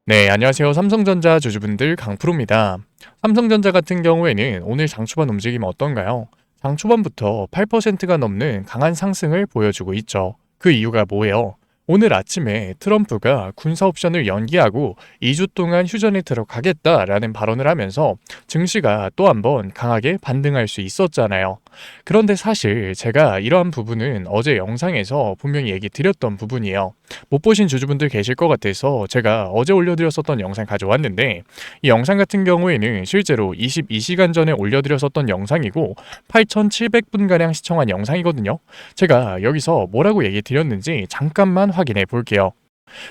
네, 안녕하세요. 삼성전자 주주분들 강프로입니다. 삼성전자 같은 경우에는 오늘 장 초반 움직임 어떤가요? 장 초반부터 8%가 넘는 강한 상승을 보여주고 있죠. 그 이유가 뭐예요? 오늘 아침에 트럼프가 군사 옵션을 연기하고 2주 동안 휴전에 들어가겠다라는 발언을 하면서 증시가 또 한 번 강하게 반등할 수 있었잖아요. 그런데 사실 제가 이러한 부분은 어제 영상에서 분명히 얘기 드렸던 부분이에요. 못 보신 주주분들 계실 것 같아서 제가 어제 올려드렸었던 영상 가져왔는데, 이 영상 같은 경우에는 실제로 22시간 전에 올려드렸었던 영상이고 8,700분가량 시청한 영상이거든요. 제가 여기서 뭐라고 얘기 드렸는지 잠깐만 확인해 볼게요.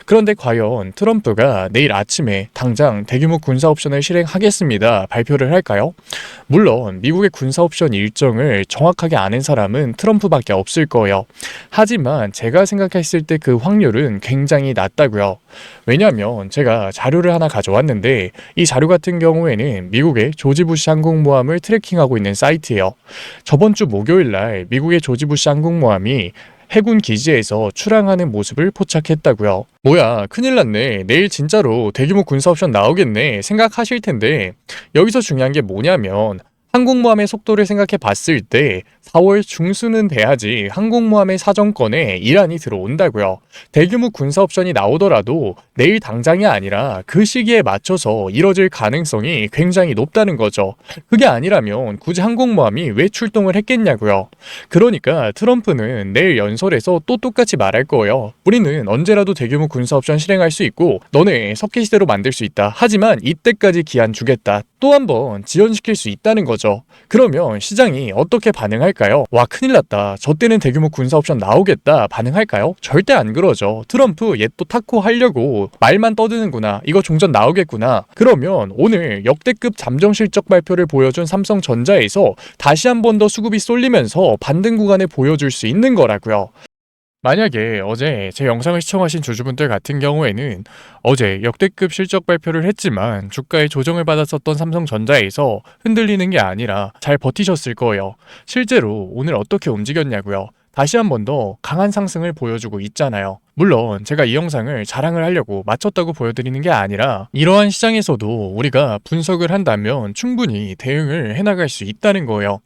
그런데 과연 트럼프가 내일 아침에 당장 대규모 군사 옵션을 실행하겠습니다 발표를 할까요? 물론 미국의 군사 옵션 일정을 정확하게 아는 사람은 트럼프밖에 없을 거예요. 하지만 제가 생각했을 때 그 확률은 굉장히 낮다고요. 왜냐하면 제가 자료를 하나 가져왔는데, 이 자료 같은 경우에는 미국의 조지 부시 항공모함을 트래킹하고 있는 사이트예요. 저번 주 목요일 날 미국의 조지 부시 항공모함이 해군 기지에서 출항하는 모습을 포착했다고요. 뭐야, 큰일 났네. 내일 진짜로 대규모 군사 옵션 나오겠네 생각하실 텐데, 여기서 중요한 게 뭐냐면 항공모함의 속도를 생각해 봤을 때 4월 중순은 돼야지 항공모함의 사정권에 이란이 들어온다고요. 대규모 군사 옵션이 나오더라도 내일 당장이 아니라 그 시기에 맞춰서 이뤄질 가능성이 굉장히 높다는 거죠. 그게 아니라면 굳이 항공모함이 왜 출동을 했겠냐고요. 그러니까 트럼프는 내일 연설에서 또 똑같이 말할 거예요. 우리는 언제라도 대규모 군사 옵션 실행할 수 있고 너네 석기시대로 만들 수 있다. 하지만 이때까지 기한 주겠다. 또 한 번 지연시킬 수 있다는 거죠. 그러면 시장이 어떻게 반응할까요? 와, 큰일 났다. 저 때는 대규모 군사 옵션 나오겠다. 반응할까요? 절대 안 그러죠. 트럼프 얘 또 타코 하려고 말만 떠드는구나. 이거 종전 나오겠구나. 그러면 오늘 역대급 잠정 실적 발표를 보여준 삼성전자에서 다시 한 번 더 수급이 쏠리면서 반등 구간을 보여줄 수 있는 거라고요. 만약에 어제 제 영상을 시청하신 주주분들 같은 경우에는 어제 역대급 실적 발표를 했지만 주가에 조정을 받았었던 삼성전자에서 흔들리는 게 아니라 잘 버티셨을 거예요. 실제로 오늘 어떻게 움직였냐고요. 다시 한 번 더 강한 상승을 보여주고 있잖아요. 물론 제가 이 영상을 자랑을 하려고 맞췄다고 보여드리는 게 아니라, 이러한 시장에서도 우리가 분석을 한다면 충분히 대응을 해나갈 수 있다는 거예요.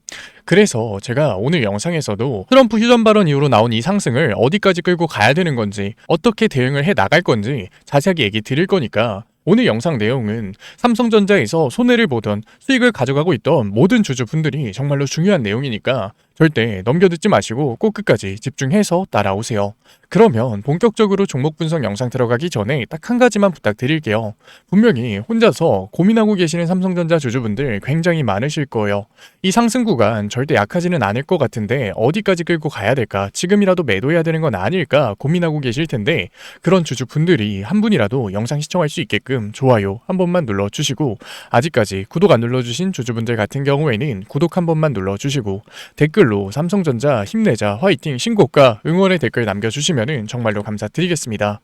그래서 제가 오늘 영상에서도 트럼프 휴전 발언 이후로 나온 이 상승을 어디까지 끌고 가야 되는 건지, 어떻게 대응을 해 나갈 건지 자세하게 얘기 드릴 거니까, 오늘 영상 내용은 삼성전자에서 손해를 보던 수익을 가져가고 있던 모든 주주분들이 정말로 중요한 내용이니까 절대 넘겨듣지 마시고 꼭 끝까지 집중해서 따라오세요. 그러면 본격적으로 종목 분석 영상 들어가기 전에 딱 한 가지만 부탁드릴게요. 분명히 혼자서 고민하고 계시는 삼성전자 주주분들 굉장히 많으실 거예요. 이 상승 구간 절대 약하지는 않을 것 같은데 어디까지 끌고 가야 될까? 지금이라도 매도해야 되는 건 아닐까? 고민하고 계실 텐데, 그런 주주분들이 한 분이라도 영상 시청할 수 있게끔 좋아요 한 번만 눌러주시고, 아직까지 구독 안 눌러주신 주주분들 같은 경우에는 구독 한 번만 눌러주시고, 댓글로 삼성전자 힘내자 화이팅 신고가 응원의 댓글 남겨주시면 정말로 감사드리겠습니다.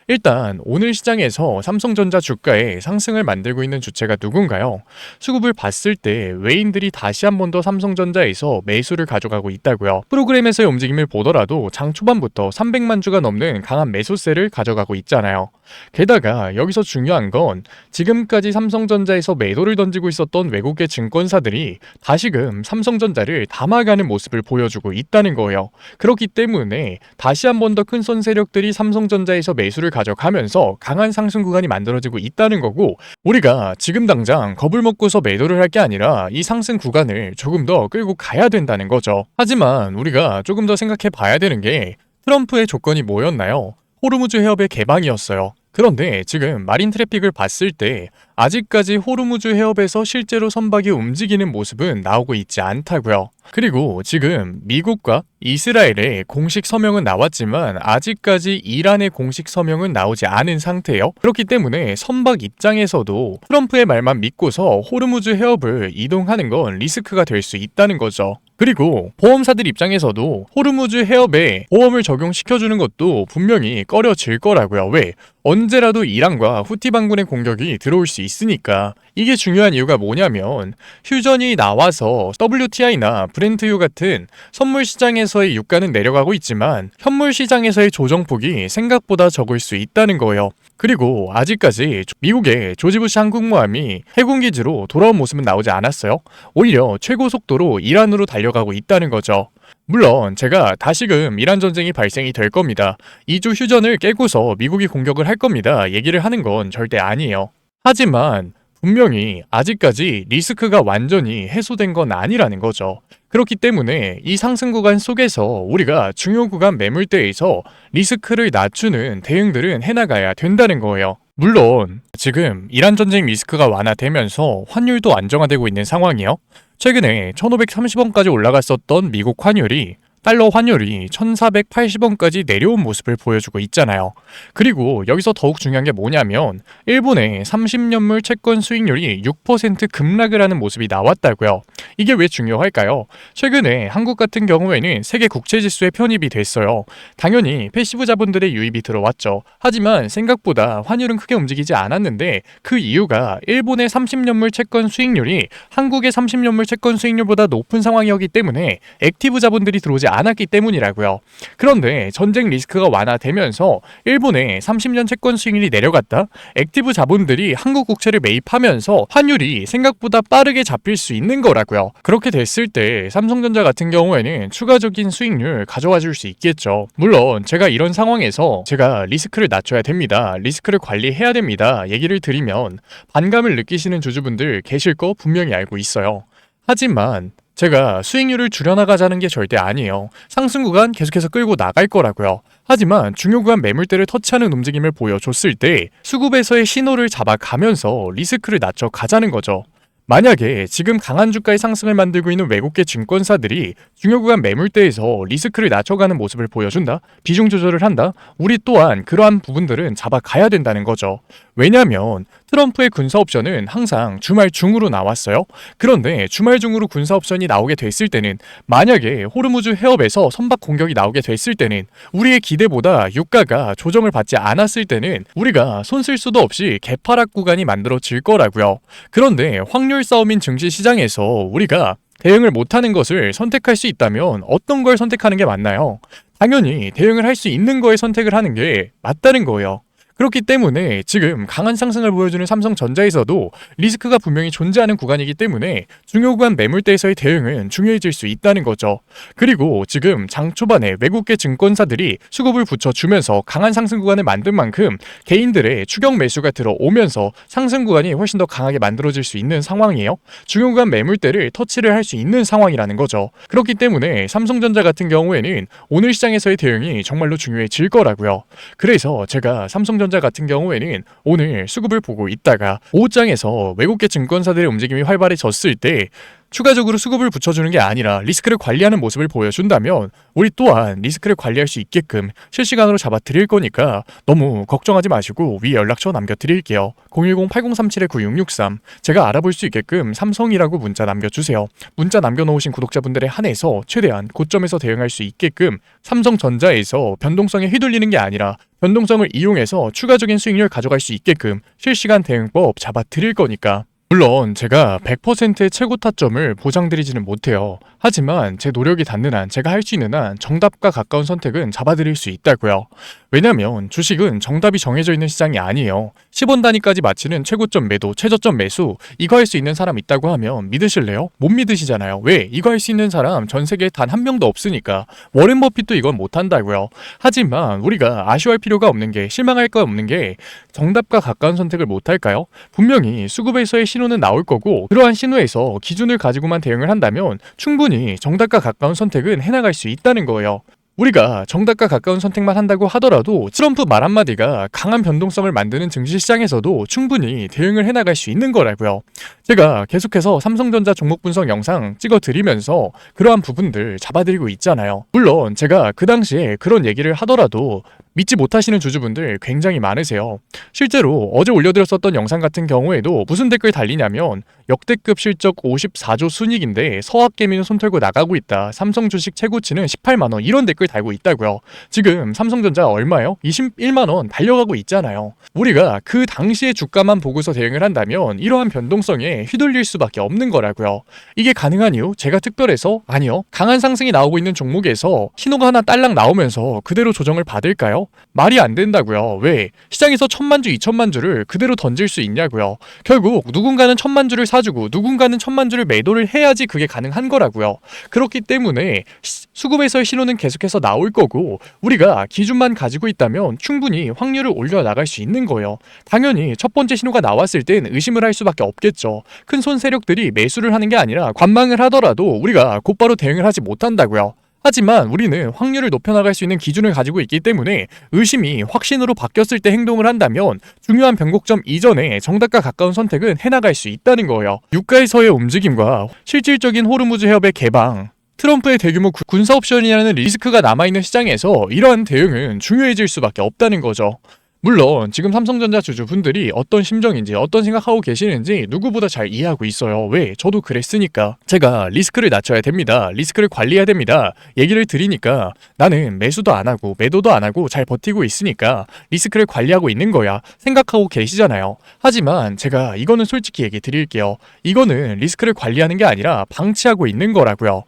일단 오늘 시장에서 삼성전자 주가에 상승을 만들고 있는 주체가 누군가요? 수급을 봤을 때 외인들이 다시 한 번 더 삼성전자에서 매수를 가져가고 있다고요. 프로그램에서의 움직임을 보더라도 장 초반부터 300만 주가 넘는 강한 매수세를 가져가고 있잖아요. 게다가 여기서 중요한 건 지금까지 삼성전자에서 매도를 던지고 있었던 외국계 증권사들이 다시금 삼성전자를 담아가는 모습을 보여주고 있다는 거예요. 그렇기 때문에 다시 한 번 더 큰 손 세력들이 삼성전자에서 매수를 가져가면서 강한 상승 구간이 만들어지고 있다는 거고, 우리가 지금 당장 겁을 먹고서 매도를 할 게 아니라 이 상승 구간을 조금 더 끌고 가야 된다는 거죠. 하지만 우리가 조금 더 생각해 봐야 되는 게, 트럼프의 조건이 뭐였나요? 호르무즈 해협의 개방이었어요. 그런데 지금 마린 트래픽을 봤을 때 아직까지 호르무즈 해협에서 실제로 선박이 움직이는 모습은 나오고 있지 않다고요. 그리고 지금 미국과 이스라엘의 공식 서명은 나왔지만 아직까지 이란의 공식 서명은 나오지 않은 상태예요. 그렇기 때문에 선박 입장에서도 트럼프의 말만 믿고서 호르무즈 해협을 이동하는 건 리스크가 될 수 있다는 거죠. 그리고 보험사들 입장에서도 호르무즈 해협에 보험을 적용시켜주는 것도 분명히 꺼려질 거라고요. 왜? 언제라도 이란과 후티 반군의 공격이 들어올 수 수 있으니까. 이게 중요한 이유가 뭐냐면 휴전이 나와서 WTI나 브렌트유 같은 선물 시장에서의 유가는 내려가고 있지만 현물 시장에서의 조정폭이 생각보다 적을 수 있다는 거예요. 그리고 아직까지 미국의 조지 부시 항공모함이 해군기지로 돌아온 모습은 나오지 않았어요. 오히려 최고 속도로 이란으로 달려가고 있다는 거죠. 물론 제가 다시금 이란 전쟁이 발생이 될 겁니다. 2주 휴전을 깨고서 미국이 공격을 할 겁니다. 얘기를 하는 건 절대 아니에요. 하지만 분명히 아직까지 리스크가 완전히 해소된 건 아니라는 거죠. 그렇기 때문에 이 상승 구간 속에서 우리가 중요 구간 매물대에서 리스크를 낮추는 대응들은 해나가야 된다는 거예요. 물론 지금 이란 전쟁 리스크가 완화되면서 환율도 안정화되고 있는 상황이요. 최근에 1530원까지 올라갔었던 미국 환율이 달러 환율이 1480원까지 내려온 모습을 보여주고 있잖아요. 그리고 여기서 더욱 중요한 게 뭐냐면 일본의 30년물 채권 수익률이 6% 급락을 하는 모습이 나왔다고요. 이게 왜 중요할까요? 최근에 한국 같은 경우에는 세계 국채지수에 편입이 됐어요. 당연히 패시브 자본들의 유입이 들어왔죠. 하지만 생각보다 환율은 크게 움직이지 않았는데 그 이유가 일본의 30년물 채권 수익률이 한국의 30년물 채권 수익률보다 높은 상황이었기 때문에 액티브 자본들이 들어오지 않았기 때문이라고요. 그런데 전쟁 리스크가 완화되면서 일본의 30년 채권 수익률이 내려갔다. 액티브 자본들이 한국 국채를 매입하면서 환율이 생각보다 빠르게 잡힐 수 있는 거라고요. 그렇게 됐을 때 삼성전자 같은 경우에는 추가적인 수익률 가져와 줄 수 있겠죠. 물론 제가 이런 상황에서 제가 리스크를 낮춰야 됩니다. 리스크를 관리해야 됩니다. 얘기를 드리면 반감을 느끼시는 주주분들 계실 거 분명히 알고 있어요. 하지만 제가 수익률을 줄여나가자는 게 절대 아니에요. 상승 구간 계속해서 끌고 나갈 거라고요. 하지만 중요 구간 매물대를 터치하는 움직임을 보여줬을 때 수급에서의 신호를 잡아가면서 리스크를 낮춰가자는 거죠. 만약에 지금 강한 주가의 상승을 만들고 있는 외국계 증권사들이 중요 구간 매물대에서 리스크를 낮춰가는 모습을 보여준다? 비중 조절을 한다? 우리 또한 그러한 부분들은 잡아가야 된다는 거죠. 왜냐하면 트럼프의 군사옵션은 항상 주말 중으로 나왔어요. 그런데 주말 중으로 군사옵션이 나오게 됐을 때는 만약에 호르무즈 해협에서 선박 공격이 나오게 됐을 때는 우리의 기대보다 유가가 조정을 받지 않았을 때는 우리가 손 쓸 수도 없이 개파락 구간이 만들어질 거라고요. 그런데 확률 싸움인 증시시장에서 우리가 대응을 못하는 것을 선택할 수 있다면 어떤 걸 선택하는 게 맞나요? 당연히 대응을 할 수 있는 거에 선택을 하는 게 맞다는 거예요. 그렇기 때문에 지금 강한 상승을 보여주는 삼성전자에서도 리스크가 분명히 존재하는 구간이기 때문에 중요 구간 매물대에서의 대응은 중요해질 수 있다는 거죠. 그리고 지금 장 초반에 외국계 증권사들이 수급을 붙여주면서 강한 상승 구간을 만든 만큼 개인들의 추격 매수가 들어오면서 상승 구간이 훨씬 더 강하게 만들어질 수 있는 상황이에요. 중요 구간 매물대를 터치를 할 수 있는 상황이라는 거죠. 그렇기 때문에 삼성전자 같은 경우에는 오늘 시장에서의 대응이 정말로 중요해질 거라고요. 그래서 제가 삼성전자 같은 경우에는 오늘 수급을 보고 있다가 오후장에서 외국계 증권사들의 움직임이 활발해졌을 때 추가적으로 수급을 붙여주는 게 아니라 리스크를 관리하는 모습을 보여준다면 우리 또한 리스크를 관리할 수 있게끔 실시간으로 잡아드릴 거니까 너무 걱정하지 마시고 위에 연락처 남겨드릴게요. 010-8037-9663 제가 알아볼 수 있게끔 삼성이라고 문자 남겨주세요. 문자 남겨놓으신 구독자분들에 한해서 최대한 고점에서 대응할 수 있게끔 삼성전자에서 변동성에 휘둘리는 게 아니라 변동성을 이용해서 추가적인 수익률 가져갈 수 있게끔 실시간 대응법 잡아드릴 거니까 물론 제가 100%의 최고 타점을 보장드리지는 못해요. 하지만 제 노력이 닿는 한 제가 할 수 있는 한 정답과 가까운 선택은 잡아드릴 수 있다고요. 왜냐면 주식은 정답이 정해져 있는 시장이 아니에요. 10원 단위까지 맞히는 최고점 매도, 최저점 매수 이거 할 수 있는 사람 있다고 하면 믿으실래요? 못 믿으시잖아요. 왜? 이거 할 수 있는 사람 전 세계에 단 한 명도 없으니까. 워렌 버핏도 이건 못한다고요. 하지만 우리가 아쉬워할 필요가 없는 게 실망할 거 없는 게 정답과 가까운 선택을 못할까요? 분명히 수급에서의 신호는 나올 거고 그러한 신호에서 기준을 가지고만 대응을 한다면 충분히 정답과 가까운 선택은 해나갈 수 있다는 거예요. 우리가 정답과 가까운 선택만 한다고 하더라도 트럼프 말 한마디가 강한 변동성을 만드는 증시시장에서도 충분히 대응을 해나갈 수 있는 거라고요. 제가 계속해서 삼성전자 종목 분석 영상 찍어드리면서 그러한 부분들 잡아드리고 있잖아요. 물론 제가 그 당시에 그런 얘기를 하더라도 믿지 못하시는 주주분들 굉장히 많으세요. 실제로 어제 올려드렸었던 영상 같은 경우에도 무슨 댓글 달리냐면 역대급 실적 54조 순이익인데 서학개미는 손 털고 나가고 있다. 삼성 주식 최고치는 18만 원 이런 댓글 달고 있다고요. 지금 삼성전자 얼마요? 21만 원 달려가고 있잖아요. 우리가 그 당시의 주가만 보고서 대응을 한다면 이러한 변동성에 휘둘릴 수밖에 없는 거라고요. 이게 가능한 이유? 제가 특별해서? 아니요. 강한 상승이 나오고 있는 종목에서 신호가 하나 딸랑 나오면서 그대로 조정을 받을까요? 말이 안 된다고요. 왜? 시장에서 1000만 주, 2000만 주를 그대로 던질 수 있냐고요. 결국 누군가는 1000만 주를 사주고 누군가는 1000만 주를 매도를 해야지 그게 가능한 거라고요. 그렇기 때문에 수급에서의 신호는 계속해서 나올 거고 우리가 기준만 가지고 있다면 충분히 확률을 올려나갈 수 있는 거예요. 당연히 첫 번째 신호가 나왔을 땐 의심을 할 수밖에 없겠죠. 큰 손 세력들이 매수를 하는 게 아니라 관망을 하더라도 우리가 곧바로 대응을 하지 못한다고요. 하지만 우리는 확률을 높여나갈 수 있는 기준을 가지고 있기 때문에 의심이 확신으로 바뀌었을 때 행동을 한다면 중요한 변곡점 이전에 정답과 가까운 선택은 해나갈 수 있다는 거예요. 유가에서의 움직임과 실질적인 호르무즈 해협의 개방, 트럼프의 대규모 군사 옵션이라는 리스크가 남아있는 시장에서 이러한 대응은 중요해질 수밖에 없다는 거죠. 물론 지금 삼성전자 주주분들이 어떤 심정인지 어떤 생각하고 계시는지 누구보다 잘 이해하고 있어요. 왜? 저도 그랬으니까. 제가 리스크를 낮춰야 됩니다. 리스크를 관리해야 됩니다. 얘기를 드리니까 나는 매수도 안 하고 매도도 안 하고 잘 버티고 있으니까 리스크를 관리하고 있는 거야 생각하고 계시잖아요. 하지만 제가 이거는 솔직히 얘기 드릴게요. 이거는 리스크를 관리하는 게 아니라 방치하고 있는 거라고요.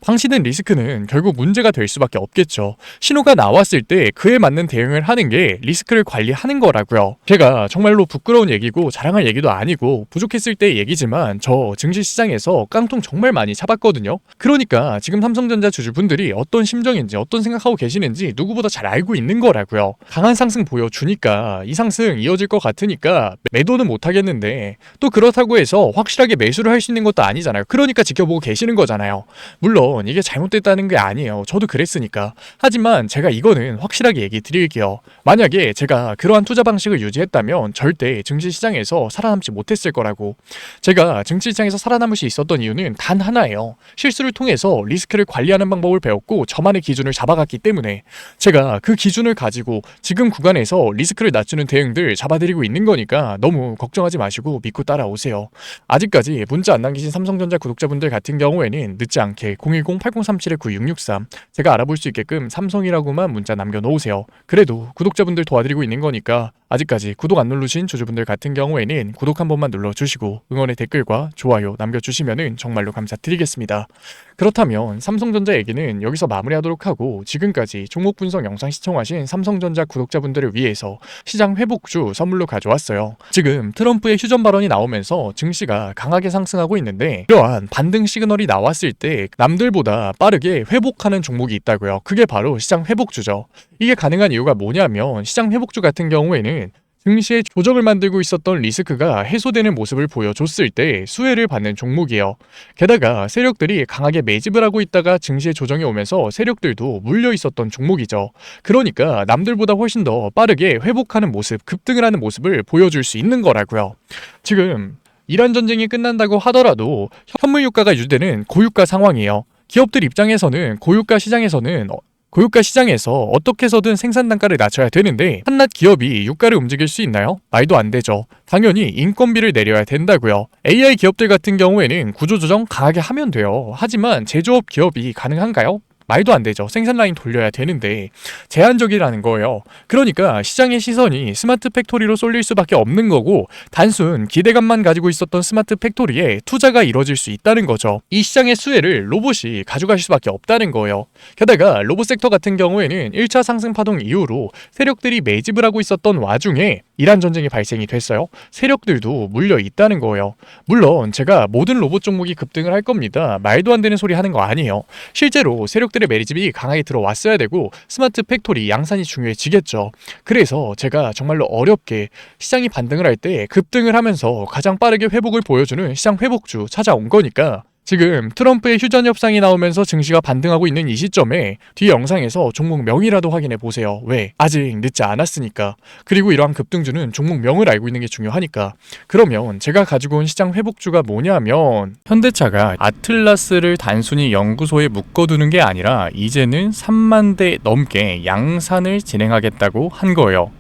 방치된 리스크는 결국 문제가 될 수밖에 없겠죠. 신호가 나왔을 때 그에 맞는 대응을 하는 게 리스크를 관리하는 거라고요. 제가 정말로 부끄러운 얘기고 자랑할 얘기도 아니고 부족했을 때의 얘기지만 저 증시시장에서 깡통 정말 많이 잡았거든요. 그러니까 지금 삼성전자 주주분들이 어떤 심정인지 어떤 생각하고 계시는지 누구보다 잘 알고 있는 거라고요. 강한 상승 보여주니까 이 상승 이어질 것 같으니까 매도는 못하겠는데 또 그렇다고 해서 확실하게 매수를 할 수 있는 것도 아니잖아요. 그러니까 지켜보고 계시는 거잖아요. 물론 이게 잘못됐다는 게 아니에요. 저도 그랬으니까. 하지만 제가 이거는 확실하게 얘기 드릴게요. 만약에 제가 그러한 투자 방식을 유지했다면 절대 증시시장에서 살아남지 못했을 거라고. 제가 증시시장에서 살아남을 수 있었던 이유는 단 하나예요. 실수를 통해서 리스크를 관리하는 방법을 배웠고 저만의 기준을 잡아갔기 때문에 제가 그 기준을 가지고 지금 구간에서 리스크를 낮추는 대응들 잡아드리고 있는 거니까 너무 걱정하지 마시고 믿고 따라오세요. 아직까지 문자 안 남기신 삼성전자 구독자분들 같은 경우에는 늦지 않게 010-8037-9663 제가 알아볼 수 있게끔 삼성이라고만 문자 남겨놓으세요. 그래도 구독자분들 도와드리고 있는 거니까 아직까지 구독 안 누르신 주주분들 같은 경우에는 구독 한 번만 눌러주시고 응원의 댓글과 좋아요 남겨주시면 정말로 감사드리겠습니다. 그렇다면 삼성전자 얘기는 여기서 마무리하도록 하고 지금까지 종목 분석 영상 시청하신 삼성전자 구독자분들을 위해서 시장 회복주 선물로 가져왔어요. 지금 트럼프의 휴전 발언이 나오면서 증시가 강하게 상승하고 있는데 이러한 반등 시그널이 나왔을 때 남들보다 빠르게 회복하는 종목이 있다고요. 그게 바로 시장 회복주죠. 이게 가능한 이유가 뭐냐면 시장 회복주 같은 경우에는 증시에 조정을 만들고 있었던 리스크가 해소되는 모습을 보여줬을 때 수혜를 받는 종목이에요. 게다가 세력들이 강하게 매집을 하고 있다가 증시에 조정이 오면서 세력들도 물려 있었던 종목이죠. 그러니까 남들보다 훨씬 더 빠르게 회복하는 모습, 급등을 하는 모습을 보여줄 수 있는 거라고요. 지금 이란 전쟁이 끝난다고 하더라도 현물 유가가 유지되는 고유가 상황이에요. 기업들 입장에서는 고유가 시장에서 어떻게 해서든 생산 단가를 낮춰야 되는데 한낱 기업이 유가를 움직일 수 있나요? 말도 안 되죠. 당연히 인건비를 내려야 된다고요. AI 기업들 같은 경우에는 구조조정 강하게 하면 돼요. 하지만 제조업 기업이 가능한가요? 말도 안 되죠. 생산 라인 돌려야 되는데 제한적이라는 거예요. 그러니까 시장의 시선이 스마트 팩토리로 쏠릴 수밖에 없는 거고 단순 기대감만 가지고 있었던 스마트 팩토리에 투자가 이뤄질 수 있다는 거죠. 이 시장의 수혜를 로봇이 가져갈 수밖에 없다는 거예요. 게다가 로봇 섹터 같은 경우에는 1차 상승 파동 이후로 세력들이 매집을 하고 있었던 와중에 이란 전쟁이 발생이 됐어요. 세력들도 물려 있다는 거예요. 물론 제가 모든 로봇 종목이 급등을 할 겁니다. 말도 안 되는 소리 하는 거 아니에요. 실제로 세력들의 매집이 강하게 들어왔어야 되고 스마트 팩토리 양산이 중요해지겠죠. 그래서 제가 정말로 어렵게 시장이 반등을 할 때 급등을 하면서 가장 빠르게 회복을 보여주는 시장 회복주 찾아온 거니까 지금 트럼프의 휴전 협상이 나오면서 증시가 반등하고 있는 이 시점에 뒤 영상에서 종목명이라도 확인해 보세요. 왜? 아직 늦지 않았으니까. 그리고 이러한 급등주는 종목명을 알고 있는 게 중요하니까. 그러면 제가 가지고 온 시장 회복주가 뭐냐면 현대차가 아틀라스를 단순히 연구소에 묶어두는 게 아니라 이제는 3만 대 넘게 양산을 진행하겠다고 한 거예요.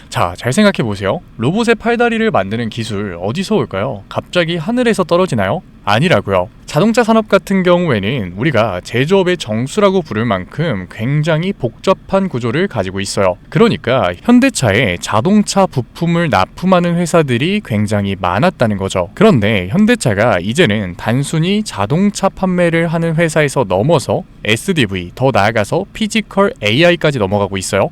자, 잘 생각해 보세요. 로봇의 팔다리를 만드는 기술 어디서 올까요? 갑자기 하늘에서 떨어지나요? 아니라고요. 자동차 산업 같은 경우에는 우리가 제조업의 정수라고 부를 만큼 굉장히 복잡한 구조를 가지고 있어요. 그러니까 현대차에 자동차 부품을 납품하는 회사들이 굉장히 많았다는 거죠. 그런데 현대차가 이제는 단순히 자동차 판매를 하는 회사에서 넘어서 SDV, 더 나아가서 피지컬 AI까지 넘어가고 있어요.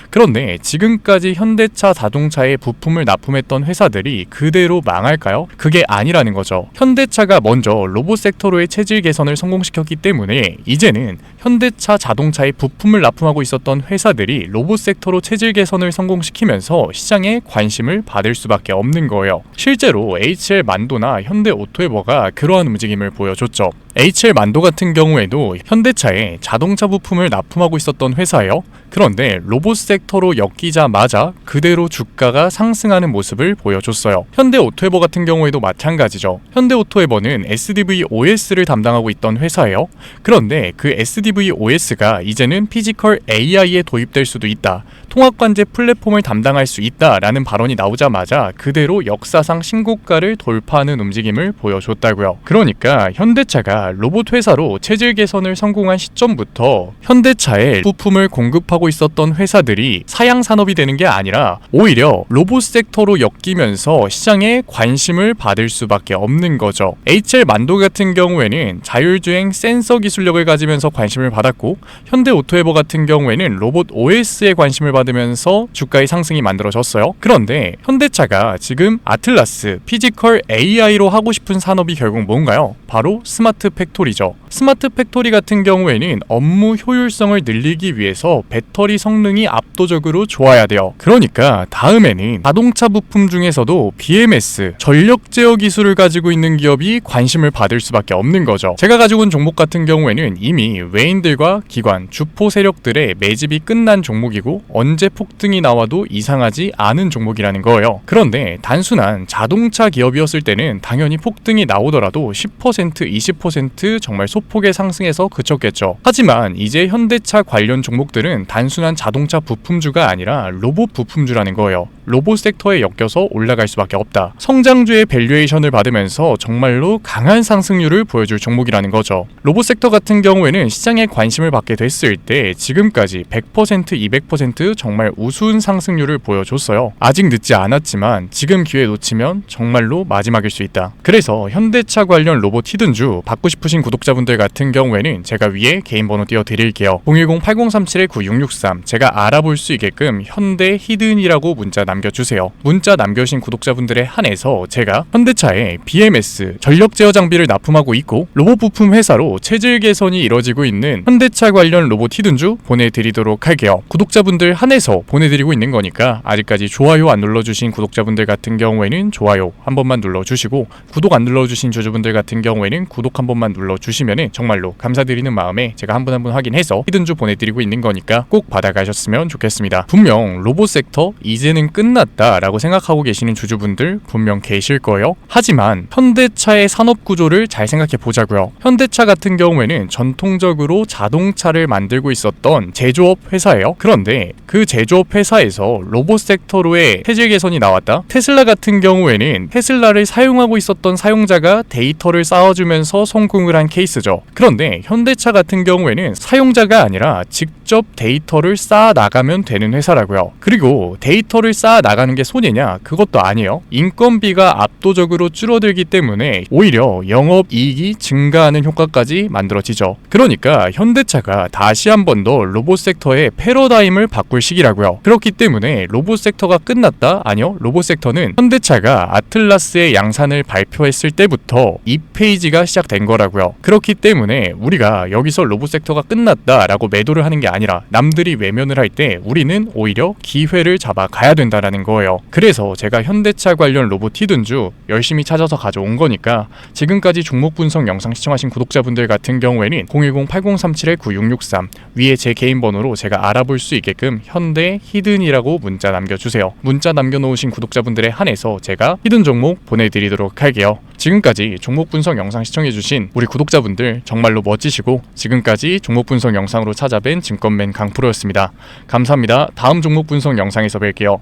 그런데 지금까지 현대차 자동차에 부품을 납품했던 회사들이 그대로 망할까요? 그게 아니라는 거죠. 현대차가 먼저 로봇 섹터로의 체질 개선을 성공시켰기 때문에 이제는 현대차 자동차에 부품을 납품하고 있었던 회사들이 로봇 섹터로 체질 개선을 성공시키면서 시장에 관심을 받을 수밖에 없는 거예요. 실제로 HL 만도나 현대 오토에버가 그러한 움직임을 보여줬죠. HL 만도 같은 경우에도 현대차에 자동차 부품을 납품하고 있었던 회사예요. 그런데 로봇 섹터로 엮이자마자 그대로 주가가 상승하는 모습을 보여줬어요. 현대 오토에버 같은 경우에도 마찬가지죠. 현대 오토에버는 SDV OS를 담당하고 있던 회사예요. 그런데 그 SDV OS가 이제는 피지컬 AI에 도입될 수도 있다. 통합관제 플랫폼을 담당할 수 있다라는 발언이 나오자마자 그대로 역사상 신고가를 돌파하는 움직임을 보여줬다고요. 그러니까 현대차가 로봇 회사로 체질 개선을 성공한 시점부터 현대차에 부품을 공급하고 있었던 회사들이 사양 산업이 되는 게 아니라 오히려 로봇 섹터로 엮이면서 시장에 관심을 받을 수밖에 없는 거죠. HL 만도 같은 경우에는 자율주행 센서 기술력을 가지면서 관심을 받았고 현대 오토에버 같은 경우에는 로봇 OS에 관심을 받으면서 주가의 상승이 만들어졌어요. 그런데 현대차가 지금 아틀라스, 피지컬 AI로 하고 싶은 산업이 결국 뭔가요? 바로 스마트 팩토리죠. 스마트 팩토리 같은 경우에는 업무 효율성을 늘리기 위해서 배터리 성능이 압도적으로 좋아야 돼요. 그러니까 다음에는 자동차 부품 중에서도 BMS, 전력 제어 기술을 가지고 있는 기업이 관심을 받을 수밖에 없는 거죠. 제가 가지고 온 종목 같은 경우에는 이미 외인들과 기관, 주포 세력들의 매집이 끝난 종목이고 언제 폭등이 나와도 이상하지 않은 종목이라는 거예요. 그런데 단순한 자동차 기업이었을 때는 당연히 폭등이 나오더라도 10%, 20% 정말 소폭의 상승에서 그쳤겠죠. 하지만 이제 현대차 관련 종목들은 단순한 자동차 부품주가 아니라 로봇 부품주라는 거예요. 로봇 섹터에 엮여서 올라갈 수밖에 없다. 성장주의 밸류에이션을 받으면서 정말로 강한 상승률을 보여줄 종목이라는 거죠. 로봇 섹터 같은 경우에는 시장에 관심을 받게 됐을 때 지금까지 100%, 200% 정말 우수한 상승률을 보여줬어요. 아직 늦지 않았지만 지금 기회 놓치면 정말로 마지막일 수 있다. 그래서 현대차 관련 로봇 히든주 받고 싶으신 구독자분들 같은 경우에는 제가 위에 개인 번호 띄워드릴게요. 010-8037-9663 제가 알아볼 수 있게끔 현대 히든이라고 문자 남겨주세요. 문자 남겨주신 구독자분들에 한해서 제가 현대차에 BMS, 전력 제어 장비를 납품하고 있고 로봇 부품 회사로 체질 개선이 이뤄지고 있는 현대차 관련 로봇 히든주 보내드리도록 할게요. 구독자분들 한해서 보내드리고 있는 거니까 아직까지 좋아요 안 눌러주신 구독자분들 같은 경우에는 좋아요 한 번만 눌러주시고 구독 안 눌러주신 주주분들 같은 경우에는 구독 한 번만 눌러주시면 정말로 감사드리는 마음에 제가 한 분 한 분 확인해서 히든주 보내드리고 있는 거니까 꼭 받아가셨으면 좋겠습니다. 분명 로봇 섹터 이제는 끝났다 라고 생각하고 계시는 주주분들 분명 계실 거예요. 하지만 현대차의 산업 구조를 잘 생각해 보자고요. 현대차 같은 경우에는 전통적으로 자동차를 만들고 있었던 제조업 회사예요. 그런데 그 제조업 회사에서 로봇 섹터로의 체질 개선이 나왔다. 테슬라 같은 경우에는 테슬라를 사용하고 있었던 사용자가 데이터를 쌓아주면서 성공을 한 케이스죠. 그런데 현대차 같은 경우에는 사용자가 아니라 직접 데이터를 쌓아 나가면 되는 회사라고요. 그리고 데이터를 쌓아 나가는 게 손해냐? 그것도 아니에요. 인건비가 압도적으로 줄어들기 때문에 오히려 영업이익이 증가하는 효과까지 만들어지죠. 그러니까 현대차가 다시 한 번 더 로봇 섹터의 패러다임을 바꿀 시기라고요. 그렇기 때문에 로봇 섹터가 끝났다? 아니요. 로봇 섹터는 현대차가 아틀라스의 양산을 발표했을 때부터 2페이지가 시작된 거라고요. 그렇기 때문에 우리가 여기서 로봇 섹터가 끝났다라고 매도를 하는 게 아니라 아니라 남들이 외면을 할 때 우리는 오히려 기회를 잡아 가야 된다라는 거예요. 그래서 제가 현대차 관련 로봇 히든주 열심히 찾아서 가져온 거니까 지금까지 종목 분석 영상 시청하신 구독자분들 같은 경우에는 010-8037-9663 위에 제 개인 번호로 제가 알아볼 수 있게끔 현대 히든이라고 문자 남겨주세요. 문자 남겨놓으신 구독자분들에 한해서 제가 히든 종목 보내드리도록 할게요. 지금까지 종목 분석 영상 시청해주신 우리 구독자분들 정말로 멋지시고 지금까지 종목 분석 영상으로 찾아뵌 증권맨 강프로였습니다. 감사합니다. 다음 종목 분석 영상에서 뵐게요.